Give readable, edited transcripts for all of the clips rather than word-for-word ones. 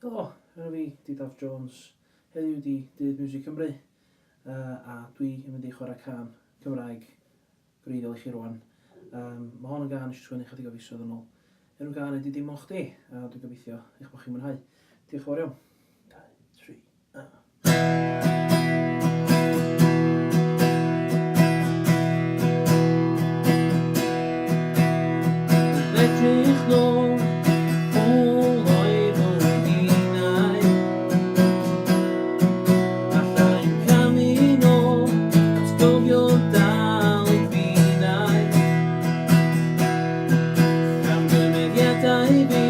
Do, yna fi, Didaf Jones. Heddiw di Dydd Music Cymru. A dwi yn mynd i chwarae can Cymraeg gwreiddiol i chi rwan. Mae hon yn gan eisiau sgwennu chydig o fisoedd yn ôl. Enw gan ydy dim o chdi, a dwi'n gobeithio eich bod chi'n mwynhau. Diolch yn fawr iawn. 2, 3, Edrych nôl, ôl oedd o'n unau. Allai'n camu nôl, atgofio dal i finnau. Am gymeriadau fi,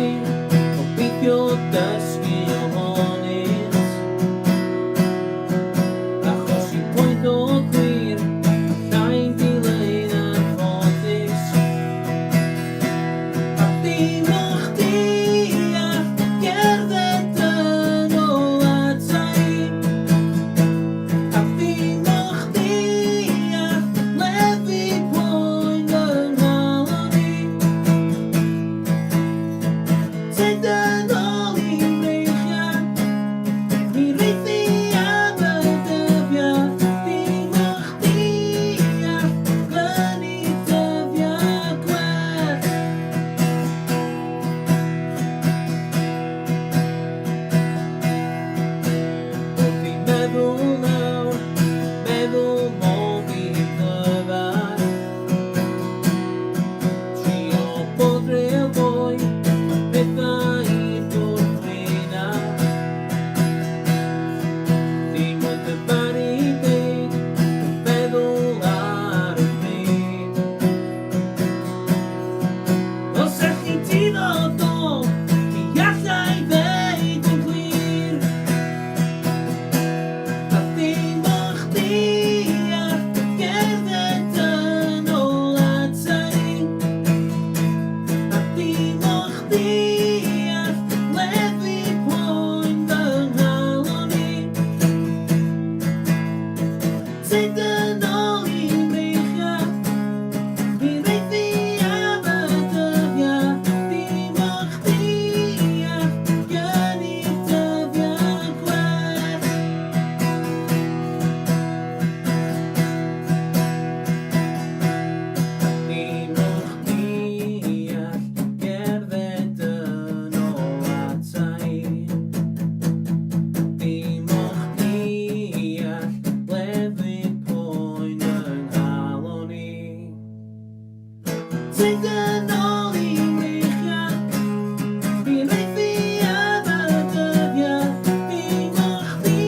gobeithio dysgu ohonynt. Achos i pwynt o gwir, allai'n dilyn anffodus. Dim o chdi a gerdded yn ôl ata i. A dim o chdi a lefu poen yng nghalon i. Tyd yn ôl i mreichiau, mi reith i am y dyddiau. Dim o chdi a glynu dyddiau gwell. Fi'n meddwl nawr, meddwl mor fi'n glyfar. Trio bod real boy, bethau i'r gwrthwyna. Ddim yn dyfaru byd, yn feddwl ar y pryd. Os ech chi'n diddorol, mi allai ddeud yn glir. A dim o chdi a gerdded yn ôl ata i. A dim o chdi a lefu poen fy nghalon i. Tyd yn ôl i mreichiau, mi reith i am y dyddiau. Dim o chdi a gynnu dyddiau gwell. Dim o chdi a gerdded yn ôl ata i. Dim o chdi a lefu poen yng nghalon i. Tyd yn ôl i mreichiau, mi reith i am y dyddiau. Dim o chdi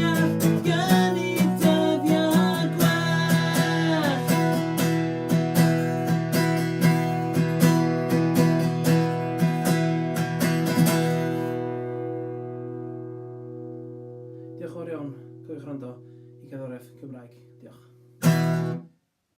a gynnu dyddiau gwell. Diolch yn fawr iawn. Cofiwch wrando i Gerddoriaeth Cymraeg. Diolch.